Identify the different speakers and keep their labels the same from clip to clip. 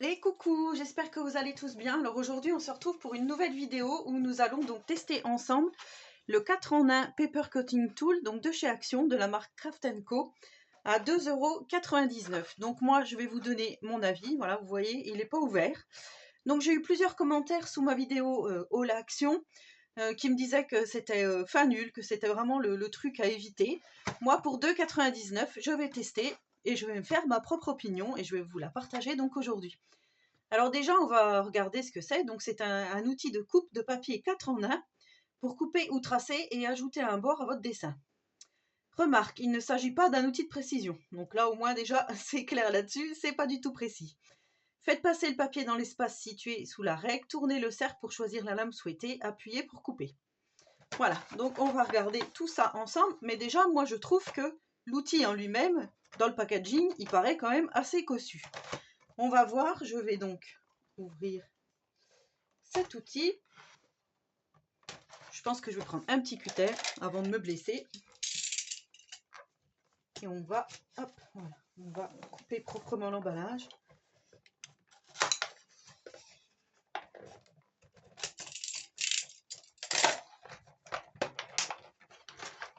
Speaker 1: Et coucou, j'espère que vous allez tous bien. Alors aujourd'hui, on se retrouve pour une nouvelle vidéo où nous allons donc tester ensemble le 4 en 1 Paper Cutting Tool, donc de chez Action, de la marque Craft & Co, à 2,99 €. Donc moi, je vais vous donner mon avis. Voilà, vous voyez, il n'est pas ouvert. Donc j'ai eu plusieurs commentaires sous ma vidéo Haul Action qui me disaient que c'était fin nul, que c'était vraiment le truc à éviter. Moi, pour 2,99 €, je vais tester et je vais me faire ma propre opinion et je vais vous la partager donc aujourd'hui. Alors déjà, on va regarder ce que c'est. Donc c'est un outil de coupe de papier 4 en 1 pour couper ou tracer et ajouter un bord à votre dessin. Remarque, il ne s'agit pas d'un outil de précision. Donc là, au moins déjà, c'est clair là-dessus, c'est pas du tout précis. Faites passer le papier dans l'espace situé sous la règle, tournez le cercle pour choisir la lame souhaitée, appuyez pour couper. Voilà, donc on va regarder tout ça ensemble. Mais déjà, moi, je trouve que l'outil en lui-même, dans le packaging, il paraît quand même assez cossu. On va voir, je vais donc ouvrir cet outil. Je pense que je vais prendre un petit cutter avant de me blesser. Et on va, hop, voilà, on va couper proprement l'emballage.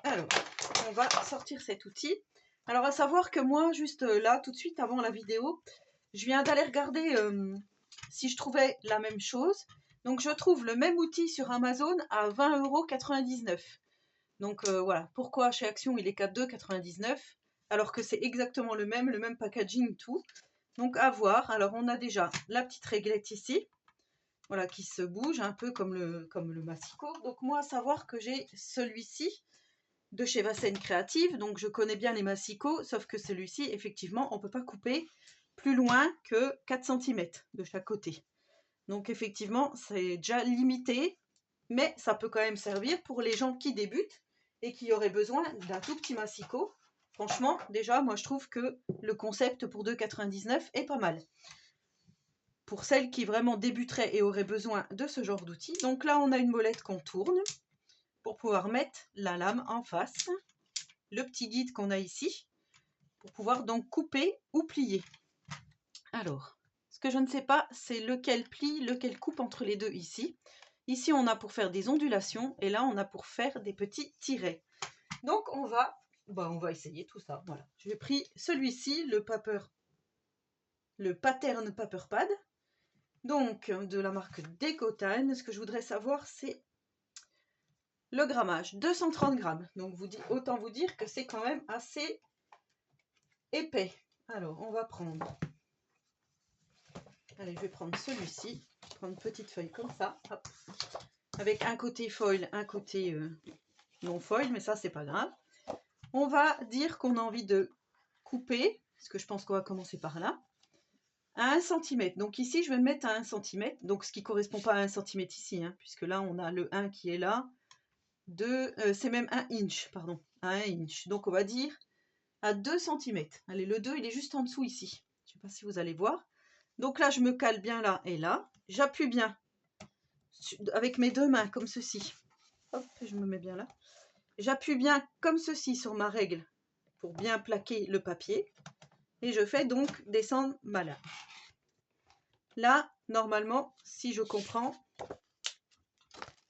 Speaker 1: Alors, on va sortir cet outil. Alors, à savoir que moi, juste là, tout de suite, avant la vidéo, je viens d'aller regarder si je trouvais la même chose. Donc, je trouve le même outil sur Amazon à 20,99 €. Donc, voilà, pourquoi chez Action, il est qu'à 2,99 € alors que c'est exactement le même packaging, tout. Donc, à voir. Alors, on a déjà la petite réglette ici. Voilà, qui se bouge un peu comme le massicot. Donc, moi, à savoir que j'ai celui-ci de chez Vassen Créative, donc je connais bien les massicots, sauf que celui-ci, effectivement, on ne peut pas couper plus loin que 4 cm de chaque côté. Donc effectivement, c'est déjà limité, mais ça peut quand même servir pour les gens qui débutent et qui auraient besoin d'un tout petit massicot. Franchement, déjà, moi je trouve que le concept pour 2,99 € est pas mal. Pour celles qui vraiment débuteraient et auraient besoin de ce genre d'outil. Donc là, on a une molette qu'on tourne pour pouvoir mettre la lame en face. Le petit guide qu'on a ici pour pouvoir donc couper ou plier. Alors, ce que je ne sais pas, c'est lequel plie, lequel coupe entre les deux ici. Ici, on a pour faire des ondulations et là, on a pour faire des petits tirets. Donc, on va essayer tout ça. Voilà. J'ai pris celui-ci, le Pattern Paper Pad, donc de la marque Decotime. Ce que je voudrais savoir, c'est le grammage, 230 grammes. Donc, autant vous dire que c'est quand même assez épais. Alors, on va prendre... Allez, je vais prendre celui-ci. Je vais prendre une petite feuille comme ça. Hop. Avec un côté foil, un côté non foil, mais ça, c'est pas grave. On va dire qu'on a envie de couper, parce que je pense qu'on va commencer par là, à 1 cm. Donc ici, je vais me mettre à 1 cm. Donc, ce qui ne correspond pas à 1 cm ici, hein, puisque là, on a le 1 qui est là. C'est même 1 inch, pardon. À 1 inch. Donc, on va dire à 2 cm. Allez, le 2, il est juste en dessous ici. Je ne sais pas si vous allez voir. Donc là, je me cale bien là et là. J'appuie bien avec mes deux mains, comme ceci. Hop, je me mets bien là. J'appuie bien comme ceci sur ma règle pour bien plaquer le papier. Et je fais donc descendre ma lame. Là, normalement, si je comprends,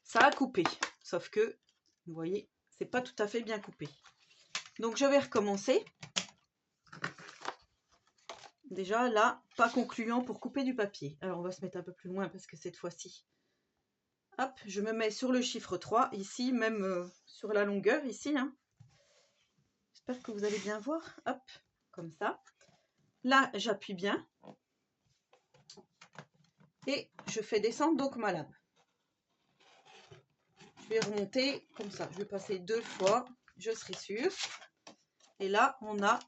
Speaker 1: ça a coupé. Sauf que, vous voyez, c'est pas tout à fait bien coupé. Donc, je vais recommencer. Déjà, là, pas concluant pour couper du papier. Alors, on va se mettre un peu plus loin parce que cette fois-ci... Hop, je me mets sur le chiffre 3, ici, même sur la longueur, ici. Hein. J'espère que vous allez bien voir. Hop, comme ça. Là, j'appuie bien. Et je fais descendre donc ma lame. Je vais remonter comme ça. Je vais passer 2 fois, je serai sûre. Et là, on a,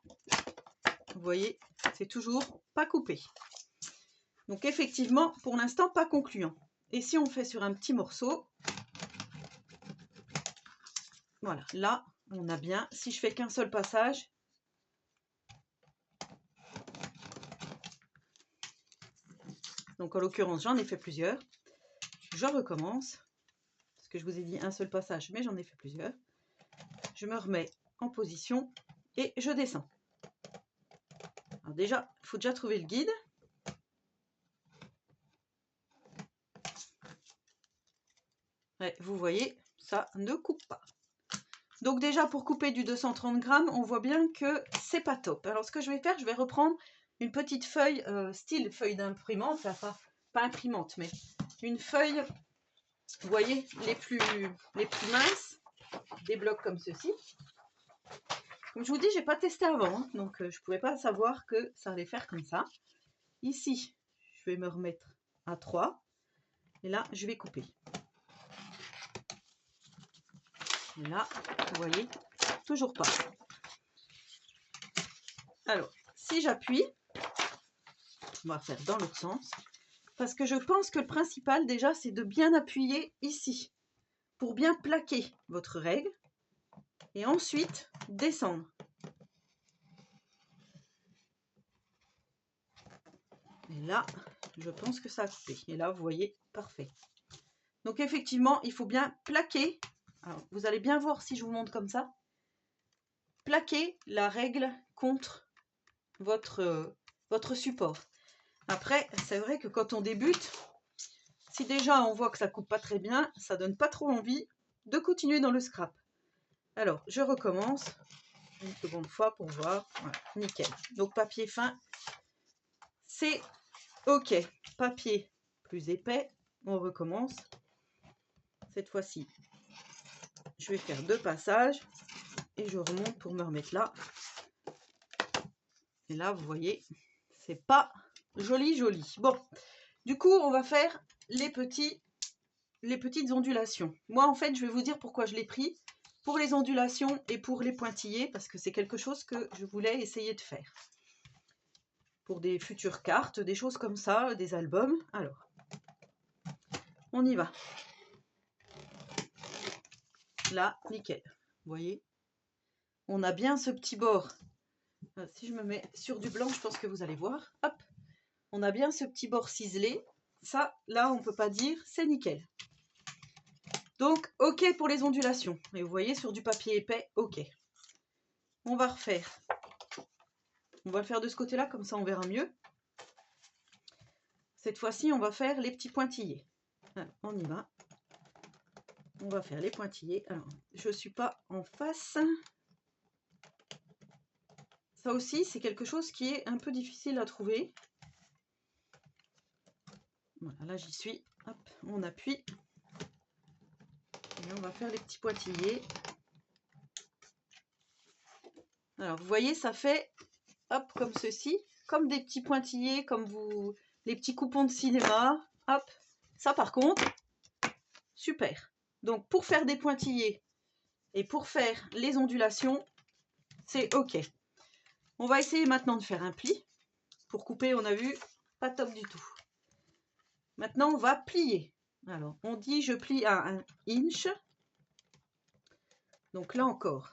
Speaker 1: vous voyez, c'est toujours pas coupé. Donc effectivement, pour l'instant, pas concluant. Et si on fait sur un petit morceau, voilà, là, on a bien. Si je fais qu'un seul passage, donc en l'occurrence, j'en ai fait plusieurs. Je recommence, parce que je vous ai dit un seul passage, mais j'en ai fait plusieurs. Je me remets en position et je descends. Alors déjà, il faut déjà trouver le guide. Ouais, vous voyez, ça ne coupe pas. Donc déjà, pour couper du 230 grammes, on voit bien que c'est pas top. Alors ce que je vais faire, je vais reprendre une petite feuille, style feuille d'imprimante, enfin pas imprimante, mais une feuille, vous voyez, les plus minces, des blocs comme ceci. Comme je vous dis, j'ai pas testé avant, hein, donc je pouvais pas savoir que ça allait faire comme ça. Ici, je vais me remettre à 3, et là, je vais couper. Et là, vous voyez, toujours pas. Alors, si j'appuie, on va faire dans l'autre sens, parce que je pense que le principal déjà, c'est de bien appuyer ici, pour bien plaquer votre règle, et ensuite descendre. Et là, je pense que ça a coupé. Et là, vous voyez, parfait. Donc effectivement, il faut bien plaquer. Alors, vous allez bien voir si je vous montre comme ça. Plaquer la règle contre votre support. Après, c'est vrai que quand on débute, si déjà on voit que ça coupe pas très bien, ça donne pas trop envie de continuer dans le scrap. Alors, je recommence une seconde fois pour voir. Voilà, nickel. Donc, papier fin, c'est OK. Papier plus épais, on recommence. Cette fois-ci, je vais faire 2 passages et je remonte pour me remettre là. Et là, vous voyez, c'est pas joli, joli. Bon, du coup, on va faire les petites ondulations. Moi, en fait, je vais vous dire pourquoi je l'ai pris. Pour les ondulations et pour les pointillés, parce que c'est quelque chose que je voulais essayer de faire. Pour des futures cartes, des choses comme ça, des albums. Alors, on y va. Là, nickel. Vous voyez, on a bien ce petit bord. Si je me mets sur du blanc, je pense que vous allez voir. Hop, on a bien ce petit bord ciselé. Ça, là, on ne peut pas dire, c'est nickel. Donc, OK pour les ondulations. Et vous voyez, sur du papier épais, OK. On va refaire. On va le faire de ce côté-là, comme ça on verra mieux. Cette fois-ci, on va faire les petits pointillés. Alors, on y va. On va faire les pointillés. Alors, je ne suis pas en face. Ça aussi, c'est quelque chose qui est un peu difficile à trouver. Voilà, là j'y suis. Hop, on appuie. Et on va faire les petits pointillés. Alors, vous voyez, ça fait, hop, comme ceci, comme des petits pointillés, comme les petits coupons de cinéma. Hop, ça par contre, super. Donc, pour faire des pointillés et pour faire les ondulations, c'est OK. On va essayer maintenant de faire un pli. Pour couper, on a vu, pas top du tout. Maintenant, on va plier. Alors, on dit je plie à 1 inch. Donc là encore,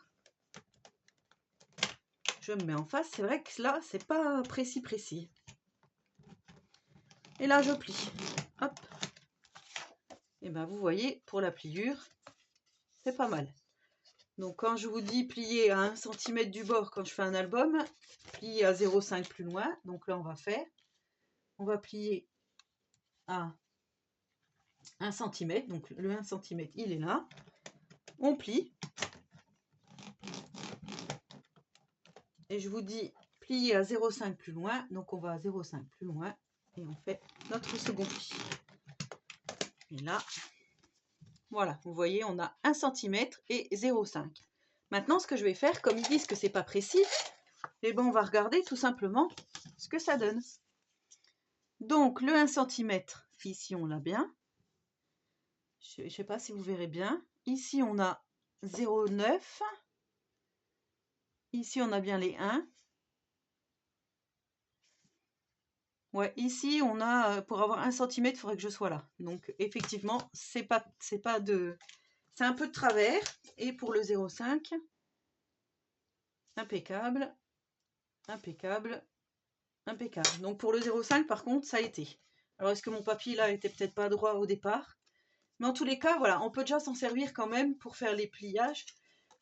Speaker 1: je me mets en face. C'est vrai que là, c'est pas précis. Et là, je plie. Hop. Et bien, vous voyez, pour la pliure, c'est pas mal. Donc, quand je vous dis plier à 1 cm du bord quand je fais un album, plier à 0,5 plus loin. Donc là, on va plier à 1 cm. Donc, le 1 cm, il est là. On plie. Et je vous dis plier à 0,5 plus loin. Donc, on va à 0,5 plus loin. Et on fait notre second pli. Et là, voilà, vous voyez, on a 1 cm et 0,5. Maintenant, ce que je vais faire, comme ils disent que c'est pas précis, eh ben, on va regarder tout simplement ce que ça donne. Donc, le 1 cm, ici, on l'a bien. Je ne sais pas si vous verrez bien. Ici, on a 0,9. Ici, on a bien les 1. Ouais, ici, on a, pour avoir 1 cm, il faudrait que je sois là. Donc, effectivement, c'est un peu de travers. Et pour le 0,5, impeccable, impeccable, impeccable. Donc, pour le 0,5, par contre, ça a été. Alors, est-ce que mon papier, là, était peut-être pas droit au départ? Mais en tous les cas, voilà, on peut déjà s'en servir quand même pour faire les pliages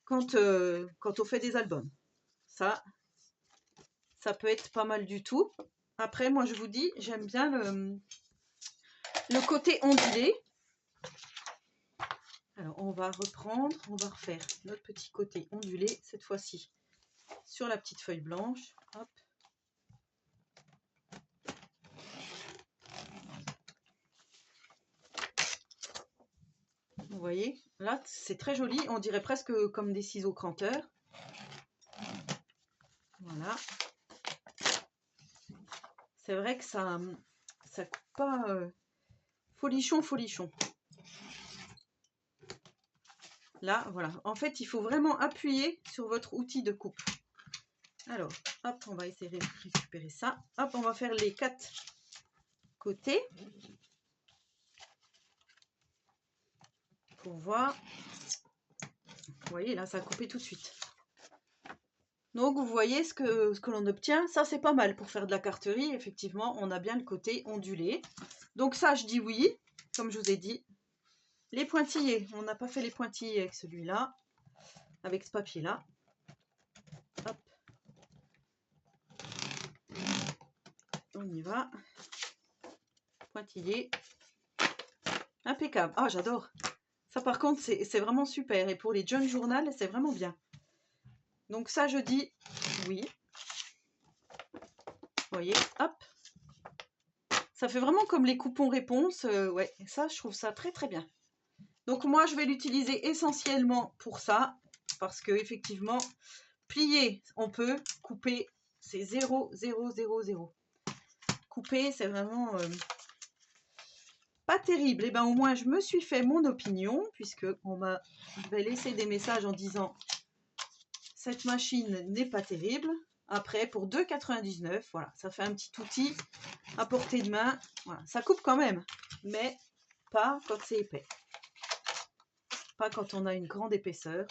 Speaker 1: quand on fait des albums. Ça peut être pas mal du tout. Après, moi, je vous dis, j'aime bien le côté ondulé. Alors, on va reprendre, on va refaire notre petit côté ondulé, cette fois-ci sur la petite feuille blanche. Hop. Vous voyez, là, c'est très joli. On dirait presque comme des ciseaux cranteurs. Voilà. C'est vrai que ça coupe pas folichon, folichon. Là, voilà. En fait, il faut vraiment appuyer sur votre outil de coupe. Alors, hop, on va essayer de récupérer ça. Hop, on va faire les 4 côtés. Pour voir. Vous voyez, là, ça a coupé tout de suite. Donc, vous voyez ce que l'on obtient. Ça, c'est pas mal pour faire de la carterie. Effectivement, on a bien le côté ondulé. Donc ça, je dis oui, comme je vous ai dit. Les pointillés, on n'a pas fait les pointillés avec celui-là, avec ce papier-là. Hop. On y va. Pointillé. Impeccable. Ah, j'adore. Ça, par contre, c'est vraiment super. Et pour les jeunes journal, c'est vraiment bien. Donc ça, je dis oui. Vous voyez, hop. Ça fait vraiment comme les coupons réponses. Ouais, ça, je trouve ça très, très bien. Donc moi, je vais l'utiliser essentiellement pour ça. Parce que effectivement, plier, on peut. Couper, c'est 0, 0, 0, 0. Couper, c'est vraiment pas terrible. Et bien au moins, je me suis fait mon opinion. Puisque je vais laisser des messages en disant cette machine n'est pas terrible. Après, pour 2,99 €, voilà, ça fait un petit outil à portée de main. Voilà, ça coupe quand même, mais pas quand c'est épais. Pas quand on a une grande épaisseur.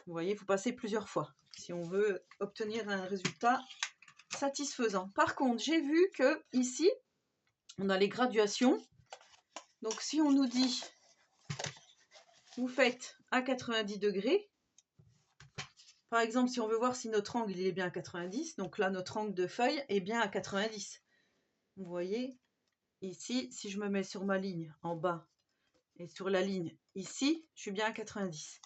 Speaker 1: Vous voyez, il faut passer plusieurs fois si on veut obtenir un résultat satisfaisant. Par contre, j'ai vu que ici, on a les graduations. Donc, si on nous dit, vous faites à 90 degrés, par exemple, si on veut voir si notre angle il est bien à 90, donc là, notre angle de feuille est bien à 90. Vous voyez, ici, si je me mets sur ma ligne en bas et sur la ligne ici, je suis bien à 90.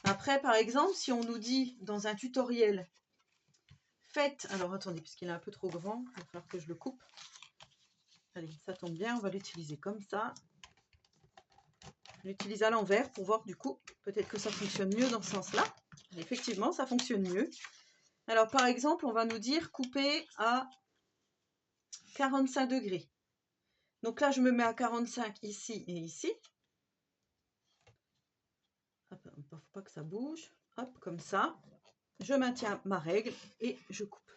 Speaker 1: Après, par exemple, si on nous dit dans un tutoriel, faites... Alors, attendez, puisqu'il est un peu trop grand, il va falloir que je le coupe. Allez, ça tombe bien, on va l'utiliser comme ça. Je l'utilise à l'envers pour voir du coup, peut-être que ça fonctionne mieux dans ce sens-là. Effectivement, ça fonctionne mieux. Alors, par exemple, on va nous dire couper à 45 degrés. Donc là, je me mets à 45 ici et ici. Hop, il ne faut pas que ça bouge. Hop, comme ça. Je maintiens ma règle et je coupe.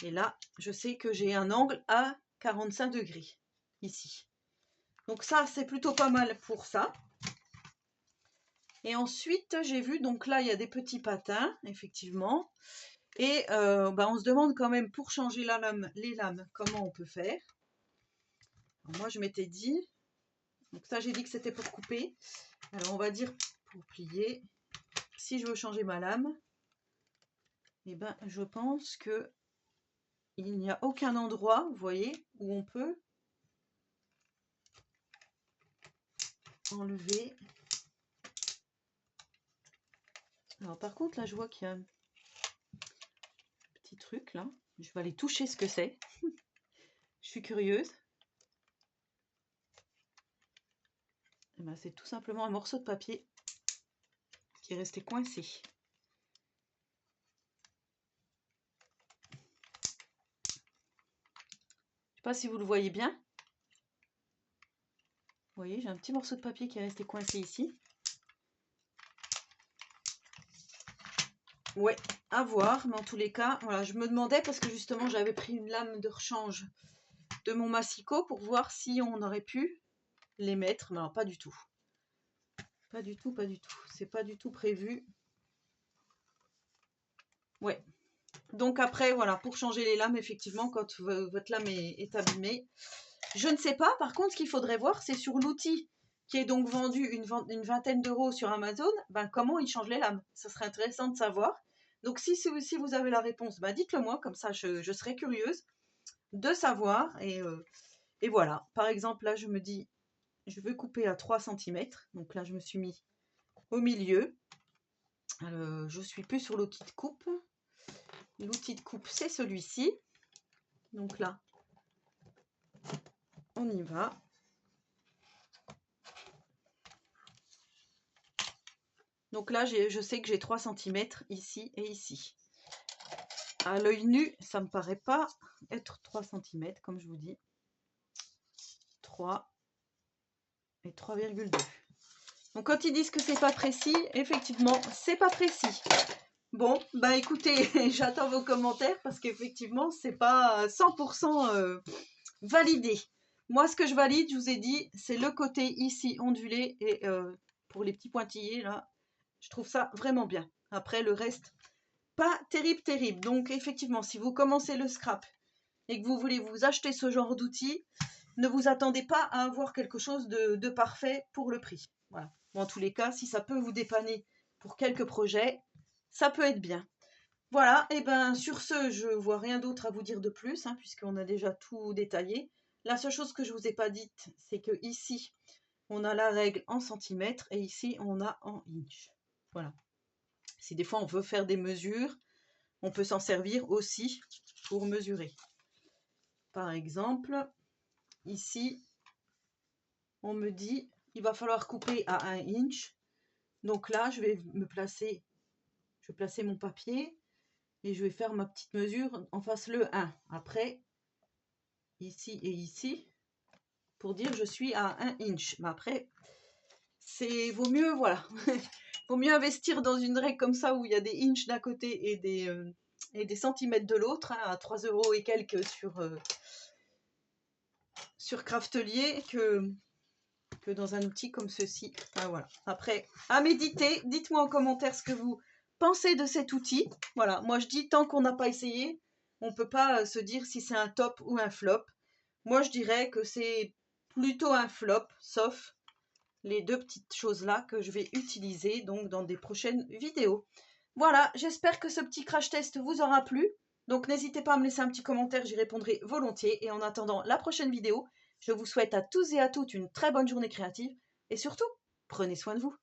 Speaker 1: Et là, je sais que j'ai un angle à 45 degrés ici. Donc ça, c'est plutôt pas mal pour ça. Et ensuite, j'ai vu, donc là, il y a des petits patins, effectivement. Et on se demande quand même, pour changer les lames, comment on peut faire. Alors moi, je m'étais dit, donc ça, j'ai dit que c'était pour couper. Alors, on va dire pour plier. Si je veux changer ma lame, eh ben, je pense que il n'y a aucun endroit, vous voyez, où on peut enlever. Alors, par contre, là, je vois qu'il y a un petit truc, là. Je vais aller toucher ce que c'est. Je suis curieuse. Eh ben, c'est tout simplement un morceau de papier qui est resté coincé. Je ne sais pas si vous le voyez bien. Vous voyez, j'ai un petit morceau de papier qui est resté coincé ici. Ouais, à voir, mais en tous les cas, voilà, je me demandais parce que justement j'avais pris une lame de rechange de mon massicot pour voir si on aurait pu les mettre, mais alors pas du tout. Pas du tout, pas du tout. C'est pas du tout prévu. Ouais. Donc après, voilà, pour changer les lames, effectivement, quand votre lame est abîmée. Je ne sais pas, par contre, ce qu'il faudrait voir, c'est sur l'outil qui est donc vendu une vingtaine d'euros sur Amazon, ben, comment il change les lames. Ça serait intéressant de savoir. Donc si vous avez la réponse, ben, dites-le moi, comme ça je serais curieuse de savoir. Et voilà, par exemple, là je me dis, je veux couper à 3 cm. Donc là, je me suis mis au milieu. Je suis plus sur l'outil de coupe. L'outil de coupe, c'est celui-ci. Donc là, on y va. Donc là, je sais que j'ai 3 cm ici et ici. À l'œil nu, ça ne me paraît pas être 3 cm, comme je vous dis. 3 et 3,2. Donc quand ils disent que c'est pas précis, effectivement, c'est pas précis. Bon, bah écoutez, j'attends vos commentaires parce qu'effectivement, c'est pas 100% validé. Moi, ce que je valide, je vous ai dit, c'est le côté ici ondulé et pour les petits pointillés, là, je trouve ça vraiment bien. Après, le reste, pas terrible, terrible. Donc, effectivement, si vous commencez le scrap et que vous voulez vous acheter ce genre d'outils, ne vous attendez pas à avoir quelque chose de parfait pour le prix. Voilà. Bon, en tous les cas, si ça peut vous dépanner pour quelques projets, ça peut être bien. Voilà, et bien sur ce, je ne vois rien d'autre à vous dire de plus, hein, puisqu'on a déjà tout détaillé. La seule chose que je ne vous ai pas dite, c'est que ici, on a la règle en centimètres et ici, on a en inch. Voilà. Si des fois, on veut faire des mesures, on peut s'en servir aussi pour mesurer. Par exemple, ici, on me dit, il va falloir couper à 1 inch. Donc là, je vais placer mon papier et je vais faire ma petite mesure en face le 1. Après, ici et ici, pour dire je suis à 1 inch. Mais après, vaut mieux, voilà, vaut mieux investir dans une règle comme ça où il y a des inches d'un côté et des centimètres de l'autre, hein, à 3 € et quelques sur Craftelier que dans un outil comme ceci. Enfin, voilà. Après, à méditer, dites-moi en commentaire ce que vous pensez de cet outil. Voilà, moi je dis tant qu'on n'a pas essayé, on ne peut pas se dire si c'est un top ou un flop. Moi je dirais que c'est plutôt un flop, sauf les deux petites choses-là que je vais utiliser donc dans des prochaines vidéos. Voilà, j'espère que ce petit crash test vous aura plu. Donc n'hésitez pas à me laisser un petit commentaire, j'y répondrai volontiers. Et en attendant la prochaine vidéo, je vous souhaite à tous et à toutes une très bonne journée créative. Et surtout, prenez soin de vous.